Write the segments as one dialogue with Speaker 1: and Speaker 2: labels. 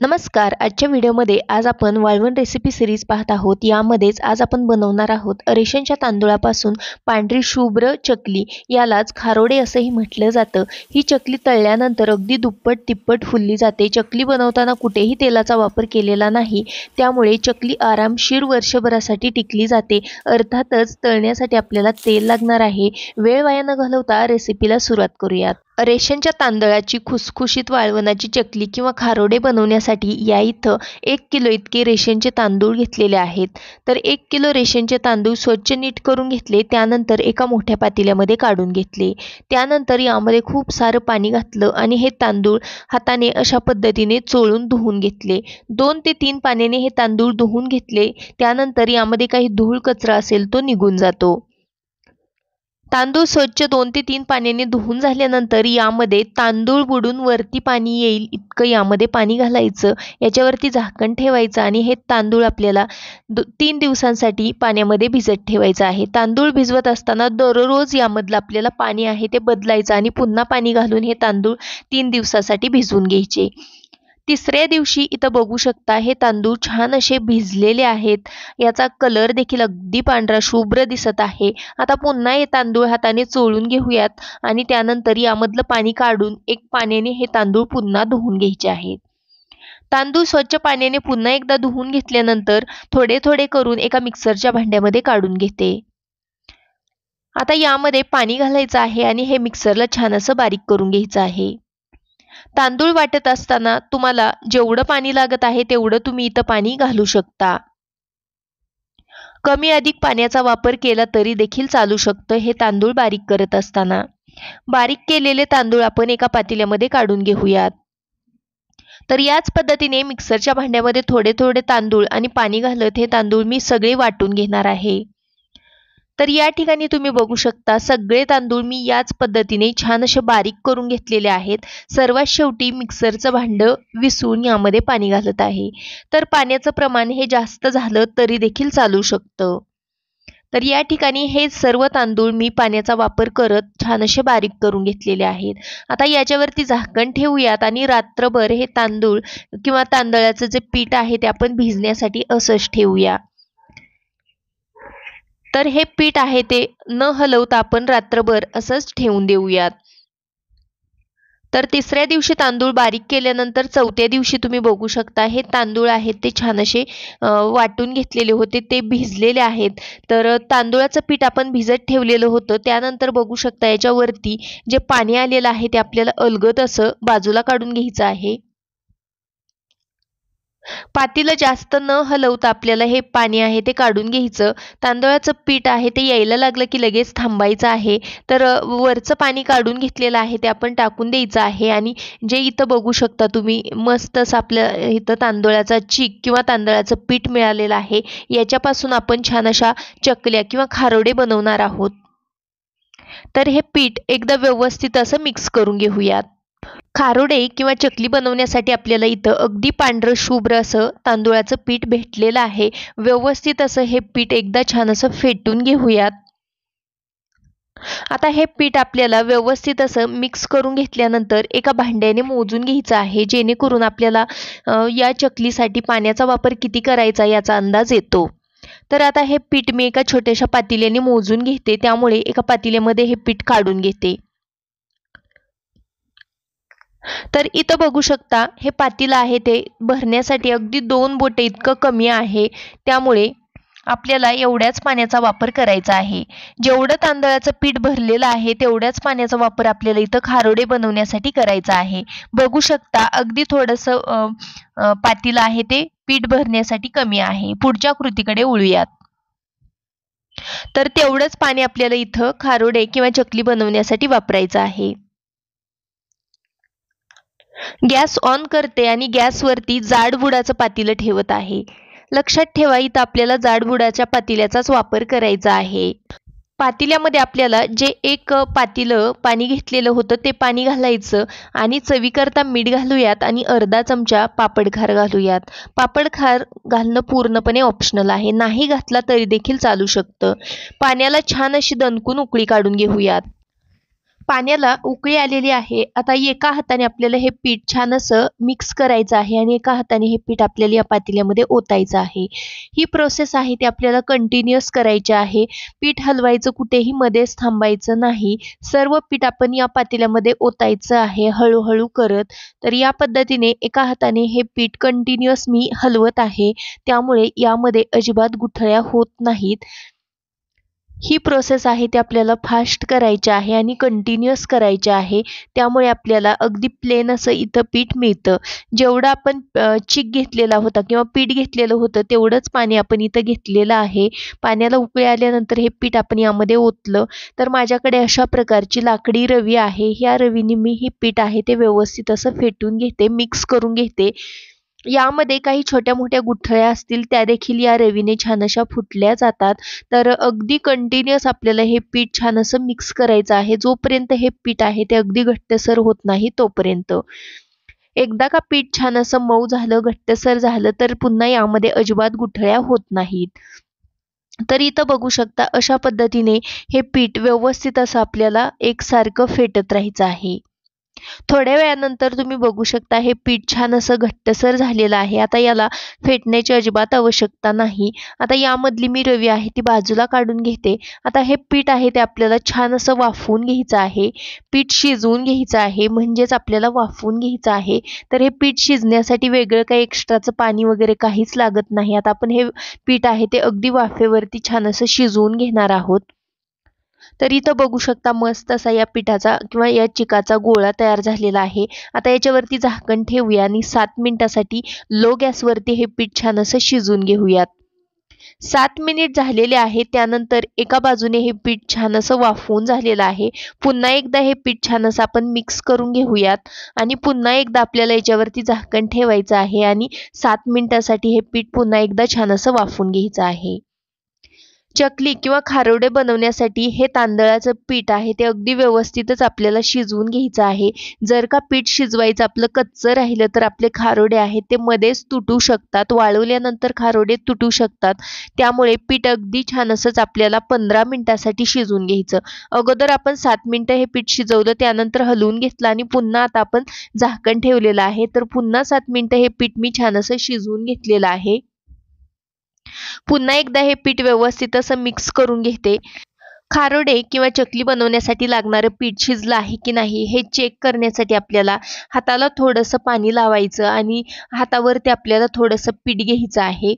Speaker 1: नमस्कार. आजच्या व्हिडिओमध्ये आज आपण वाळवण रेसिपी सिरीज पाहत आहोत. यामध्येच आज आपण बनवणार आहोत रेशनच्या तांदूळापासून पांढरी शुभ्र चकली. यालाच खारोडे असंही म्हटलं जातं. ही चकली तळल्यानंतर अगदी दुप्पट तिप्पट फुलली जाते. चकली बनवताना कुठेही तेलाचा वापर केलेला नाही, त्यामुळे चकली आरामशीर वर्षभरासाठी टिकली जाते. अर्थातच तळण्यासाठी आपल्याला तेल लागणार आहे. वेळ वाया न घालवता रेसिपीला सुरुवात करूयात. रेशनच्या तांदळाची खुसखुशीत वाळवणाची चकली किंवा खारोडे बनवण्यासाठी या इथं 1 किलो इतके रेशनचे तांदूळ घेतलेले आहेत. तर 1 किलो रेशनचे तांदूळ स्वच्छ नीट करून घेतले. त्यानंतर एका मोठ्या पातेल्यामध्ये काढून घेतले. त्यानंतर यामध्ये खूप सारं पाणी घातलं आणि हे तांदूळ हाताने अशा पद्धतीने चोळून धुवून घेतले. 2 ते 3 पाण्याने हे तांदूळ धुवून घेतले. त्यानंतर यामध्ये काही धूळ कचरा असेल तो निघून जातो. तांदूळ स्वच्छ 2 ते 3 पाण्याने धुवून झाल्यानंतर यामध्ये तांदूळ बुडून वरती पाणी येईल इतकं यामध्ये पाणी घालायचं. याच्यावरती झाकण ठेवायचं आणि हे तांदूळ आपल्याला 3 दिवसांसाठी पाण्यामध्ये भिजत ठेवायचं आहे. तांदूळ भिजवत असताना दररोज यामधलं आपल्याला पाणी आहे ते बदलायचं आणि पुन्हा पाणी घालून हे तांदूळ 3 दिवसासाठी भिजवून घ्यायचे. तिसऱ्या दिवशी इथं बघू शकता हे तांदूळ छान असे भिजलेले आहेत. याचा कलर देखील अगदी पांढरा शुभ्र दिसत आहे. आता पुन्हा हे तांदूळ हाताने चोळून घेऊयात आणि त्यानंतर यामधलं पाणी काढून एक पाण्याने हे तांदूळ पुन्हा धुवून घ्यायचे आहेत. तांदूळ स्वच्छ पाण्याने पुन्हा एकदा धुवून घेतल्यानंतर थोडे थोडे करून एका मिक्सरच्या भांड्यामध्ये काढून घेते. आता यामध्ये पाणी घालायचं आहे आणि हे मिक्सरला छान असं बारीक करून घ्यायचं आहे. तांदूळ वाटत असताना तुम्हाला जेवढं पाणी लागत आहे तेवढं तुम्ही इथं पाणी घालू शकता. कमी अधिक पाण्याचा वापर केला तरी देखील चालू शकतं हे तांदूळ बारीक करत असताना. बारीक केलेले तांदूळ आपण एका पातेल्यामध्ये काढून घेऊयात. तर याच पद्धतीने मिक्सरच्या भांड्यामध्ये थोडे थोडे तांदूळ आणि पाणी घालत हे तांदूळ मी सगळे वाटून घेणार आहे. तर या ठिकाणी तुम्ही बघू शकता सगळे तांदूळ मी याच पद्धतीने छान असे बारीक करून घेतलेले आहेत. सर्वात शेवटी मिक्सरचं भांडं विसरून यामध्ये पाणी घालत आहे. तर पाण्याचं प्रमाण हे जास्त झालं तरी देखील चालू शकतं. तर या ठिकाणी हे सर्व तांदूळ मी पाण्याचा वापर करत छान असे बारीक करून घेतलेले आहेत. आता याच्यावरती झाकण ठेवूयात आणि रात्रभर हे तांदूळ किंवा तांदळाचं जे पीठ आहे ते आपण भिजण्यासाठी असंच ठेवूया. तर हे पीठ आहे ते न हलवता आपण रात्रभर असंच ठेवून देऊयात. तर तिसऱ्या दिवशी तांदूळ बारीक केल्यानंतर चौथ्या दिवशी तुम्ही बघू शकता हे तांदूळ आहेत ते छान असे वाटून घेतलेले होते ते भिजलेले आहेत. तर तांदूळाचं पीठ आपण भिजत ठेवलेलं होतं. त्यानंतर बघू शकता याच्यावरती जे पाणी आलेलं आहे ते आपल्याला अलगद असं बाजूला काढून घ्यायचं आहे. पातेलं जास्त न हलवता आपल्याला हे पाणी आहे ते काढून घ्यायचं. तांदळाचं पीठ आहे ते यायला लागलं की लगेच थांबायचं आहे. तर वरचं पाणी काढून घेतलेलं आहे ते आपण टाकून द्यायचं आहे आणि जे इथं बघू शकता तुम्ही मस्त असं आपल्या इथं तांदळाचा चीक किंवा तांदळाचं पीठ मिळालेलं आहे. याच्यापासून आपण छान अशा चकल्या किंवा खारोडे बनवणार आहोत. तर हे पीठ एकदा व्यवस्थित असं मिक्स करून घेऊयात. खारोडे किंवा चकली बनवण्यासाठी आपल्याला इथं अगदी पांढरं शुभ्र असं तांदूळाचं पीठ भेटलेलं आहे. व्यवस्थित असं हे पीठ एकदा छान असं फेटून घेऊयात. आता हे पीठ आपल्याला व्यवस्थित असं मिक्स करून घेतल्यानंतर एका भांड्याने मोजून घ्यायचं आहे, जेणेकरून आपल्याला या चकलीसाठी पाण्याचा वापर किती करायचा याचा अंदाज येतो. तर आता हे पीठ मी एका छोट्याशा पातेल्याने मोजून घेते, त्यामुळे एका पातेल्यामध्ये हे पीठ काढून घेते. तर इथं बघू शकता हे पातेलं आहे ते भरण्यासाठी अगदी 2 बोटे इतकं कमी आहे. त्यामुळे आपल्याला एवढ्याच पाण्याचा वापर करायचा आहे. जेवढं तांदळाचं पीठ भरलेलं आहे तेवढ्याच पाण्याचा वापर आपल्याला इथं खारोडे बनवण्यासाठी करायचा आहे. बघू शकता अगदी थोडंसं पातेलं आहे ते पीठ भरण्यासाठी कमी आहे. पुढच्या कृतीकडे वळूयात. तर तेवढंच पाणी आपल्याला इथं खारोडे किंवा चकली बनवण्यासाठी वापरायचं आहे. गॅस ऑन करते आणि गॅसवरती जाड बुडाचं पातेलं ठेवत आहे. लक्षात ठेवा इथं आपल्याला जाड बुडाच्या पातेल्याचाच वापर करायचा आहे. पातेल्यामध्ये आपल्याला जे एक पातेलं पाणी घेतलेलं होतं ते पाणी घालायचं आणि चवीकरता मीठ घालूयात आणि अर्धा चमचा पापडखार घालूयात. पापडखार घालणं पूर्णपणे ऑप्शनल आहे, नाही घातला तरी देखील चालू शकतं. पाण्याला छान अशी दणकून उकळी काढून घेऊयात. पाण्याला उकळी आलेली आहे. आता एका हाताने आपल्याला हे पीठ छान असं मिक्स करायचं आहे आणि एका हाताने हे पीठ आपल्याला या पातेल्यामध्ये ओतायचं आहे. ही प्रोसेस आहे ती आपल्याला कंटिन्युअस करायची आहे. पीठ हलवायचं, कुठेही मध्येच थांबायचं नाही. सर्व पीठ आपण या पातेल्यामध्ये ओतायचं आहे हळूहळू करत. तर या पद्धतीने एका हाताने हे पीठ कंटिन्युअस मी हलवत आहे. त्यामुळे यामध्ये अजिबात गुठळ्या होत नाहीत. ही प्रोसेस आहे ती आपल्याला फास्ट करायची आहे आणि कंटिन्युअस करायची आहे. त्यामुळे आपल्याला अगदी प्लेन असं इथं पीठ मिळतं. जेवढं आपण चीक घेतलेला होता किंवा पीठ घेतलेलं होतं तेवढंच पाणी आपण इथं घेतलेलं आहे. पाण्याला उकळी आल्यानंतर हे पीठ आपण यामध्ये ओतलं. तर माझ्याकडे अशा प्रकारची लाकडी रवी आहे. ह्या रवीने मी हे पीठ आहे ते व्यवस्थित असं फेटून घेते, मिक्स करून घेते. यामध्ये काही छोट्या मोठ्या गुठळ्या असतील त्या देखील या रवीने छान अशा फुटल्या जातात. तर अगदी कंटिन्युअस आपल्याला हे पीठ छान असं मिक्स करायचं आहे. जोपर्यंत हे पीठ आहे ते अगदी घट्टसर होत नाही तोपर्यंत. एकदा का पीठ छान असं मऊ झालं, घट्टसर झालं तर पुन्हा यामध्ये अजिबात गुठळ्या होत नाहीत. तर इथं बघू शकता अशा पद्धतीने हे पीठ व्यवस्थित असं आपल्याला एकसारखं फेटत राहायचं आहे. थोड्या वेळानंतर तुम्ही बघू शकता हे पीठ छान असं घट्टसर झालेलं आहे. आता याला फेटण्याची अजिबात आवश्यकता नाही. आता यामधली मी रवी आहे ती बाजूला काढून घेते. आता हे पीठ आहे ते आपल्याला छान असं वाफवून घ्यायचं आहे. पीठ शिजवून घ्यायचं आहे, म्हणजेच आपल्याला वाफवून घ्यायचं आहे. तर हे पीठ शिजण्यासाठी वेगळं काही एक्स्ट्राचं पाणी वगैरे काहीच लागत नाही. आता आपण हे पीठ आहे ते अगदी वाफेवरती छान असं शिजवून घेणार आहोत. तर इथं बघू शकता मस्त असा या पिठाचा किंवा या चिकाचा गोळा तयार झालेला आहे. आता याच्यावरती झाकण ठेवूया आणि 7 मिनिटासाठी लो गॅसवरती हे पीठ छान असं शिजून घेऊयात. 7 मिनिट झालेले आहे. त्यानंतर एका बाजूने हे पीठ छान असं वाफवून झालेलं आहे. पुन्हा एकदा हे पीठ छान असं आपण मिक्स करून घेऊयात आणि पुन्हा एकदा आपल्याला याच्यावरती झाकण ठेवायचं आहे आणि 7 मिनिटासाठी हे पीठ पुन्हा एकदा छान असं वाफवून घ्यायचं आहे. चकली किंवा खारोडे बनवण्यासाठी हे तांदळाचं पीठ आहे ते अगदी व्यवस्थितच आपल्याला शिजवून घ्यायचं आहे. जर का पीठ शिजवायचं आपलं कच्चं राहिलं तर आपले खारोडे आहेत ते मध्येच तुटू शकतात. वाळवल्यानंतर खारोडे तुटू शकतात. त्यामुळे पीठ अगदी छान असंच आपल्याला 15 मिनिटासाठी शिजवून घ्यायचं. अगोदर आपण 7 मिनिटं हे पीठ शिजवलं, त्यानंतर हलवून घेतलं आणि पुन्हा आता आपण झाकण ठेवलेलं आहे. तर पुन्हा 7 मिनिटं हे पीठ मी छान असं शिजवून घेतलेलं आहे. पुन्हा एकदा हे पीठ व्यवस्थित असं मिक्स करून घेते. खारोडे किंवा चकली बनवण्यासाठी लागणारं पीठ शिजलं आहे की नाही हे चेक करण्यासाठी आपल्याला हाताला थोडंसं पाणी लावायचं आणि हातावरती आपल्याला थोडंसं पीठ घ्यायचं आहे.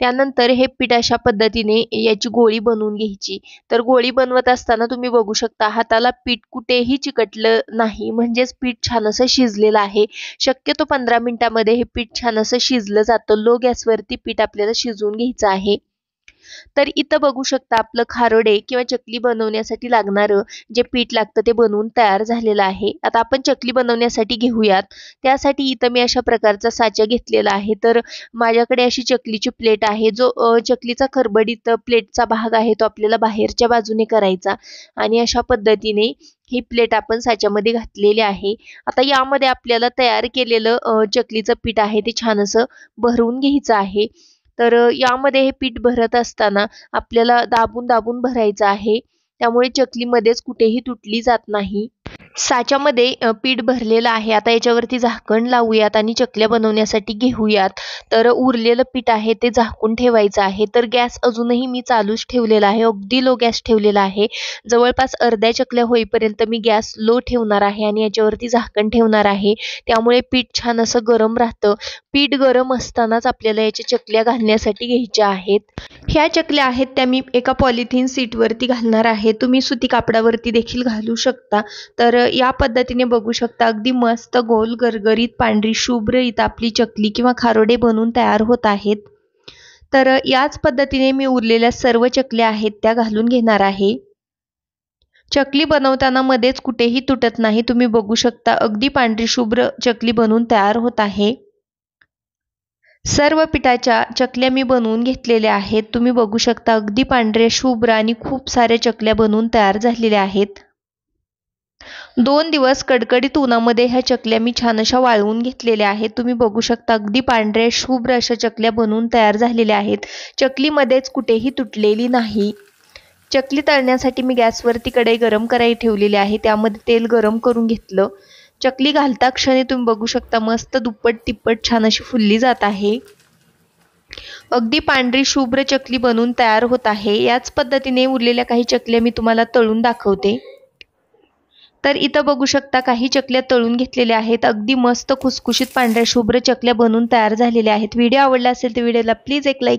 Speaker 1: त्यानंतर हे पीठ अशा पद्धतीने याची गोळी बनवून घ्यायची. तर गोळी बनवत असताना तुम्ही बघू शकता हाताला पीठ कुठेही चिकटलं नाही, म्हणजेच पीठ छान असं शिजलेलं आहे. शक्यतो 15 मिनिटामध्ये हे पीठ छान असं शिजलं जातं. लो गॅसवरती पीठ आपल्याला शिजवून घ्यायचं आहे. तर इथं बघू शकता आपलं खारोडे किंवा चकली बनवण्यासाठी लागणारं जे पीठ लागतं ते बनवून तयार झालेलं आहे. आता आपण चकली बनवण्यासाठी घेऊयात. त्यासाठी इथं मी अशा प्रकारचा साचा घेतलेला आहे. तर माझ्याकडे अशी चकलीची प्लेट आहे. जो चकलीचा खरबडीत प्लेटचा भाग आहे तो आपल्याला बाहेरच्या बाजूने करायचा आणि अशा पद्धतीने ही प्लेट आपण साच्यामध्ये घातलेली आहे. आता यामध्ये आपल्याला तयार केलेलं चकलीचं पीठ आहे ते छान असं भरून घ्यायचं आहे. तर यामध्ये हे पीठ भरत असताना आपल्याला दाबून दाबून भरायचं आहे. त्यामुळे चकली मध्येच कुठेही तुटली जात नाही. साच्यामध्ये पीठ भरलेलं आहे. आता याच्यावरती झाकण लावूयात आणि चकल्या बनवण्यासाठी घेऊयात. तर उरलेलं पीठ आहे ते झाकून ठेवायचं आहे. तर गॅस अजूनही मी चालूच ठेवलेला आहे. अगदी लो गॅस ठेवलेला आहे. जवळपास अर्ध्या चकल्या होईपर्यंत मी गॅस लो ठेवणार आहे आणि याच्यावरती झाकण ठेवणार आहे. त्यामुळे पीठ छान असं गरम राहतं. पीठ गरम असतानाच आपल्याला याच्या चकल्या घालण्यासाठी घ्यायच्या आहेत. ह्या चकल्या आहेत त्या मी एका पॉलिथिन सीटवरती घालणार आहे. तुम्ही सुती कापडावरती देखील घालू शकता. तर या पद्धतीने बघू शकता अगदी मस्त गोल गरगरीत पांढरी शुभ्र इथं आपली चकली किंवा खारोडे बनवून तयार होत आहेत. तर याच पद्धतीने मी उरलेल्या सर्व चकल्या आहेत त्या घालून घेणार आहे. चकली बनवताना मध्येच कुठेही तुटत नाही. तुम्ही बघू शकता अगदी पांढरी शुभ्र चकली बनवून तयार होत आहे. सर्व पिठाच्या चकल्या मी बनवून घेतलेल्या आहेत. तुम्ही बघू शकता अगदी पांढऱ्या शुभ्र आणि खूप साऱ्या चकल्या बनवून तयार झालेल्या आहेत. 2 दिवस कडकडीत उन्हामध्ये ह्या चकल्या मी छान अशा वाळवून घेतलेल्या आहेत. तुम्ही बघू शकता अगदी पांढऱ्या शुभ्र अशा चकल्या बनवून तयार झालेल्या आहेत. चकलीमध्येच कुठेही तुटलेली नाही. चकली तळण्यासाठी मी गॅसवरती कढई गरम करायला ठेवलेली आहे. त्यामध्ये तेल गरम करून घेतलं. चकली घालता क्षणी तुम्ही बघू शकता मस्त दुप्पट तिप्पट छान अशी फुलली जात आहे. अगदी पांढरी शुभ्र चकली बनवून तयार होत आहे. याच पद्धतीने उरलेल्या काही चकल्या मी तुम्हाला तळून दाखवते. तर इथं बघू शकता काही चकल्या तळून घेतलेल्या आहेत. अगदी मस्त खुसखुशीत पांढऱ्या शुभ्र चकल्या बनवून तयार झालेल्या आहेत. व्हिडिओ आवडला असेल तर व्हिडिओला प्लीज एक लाईक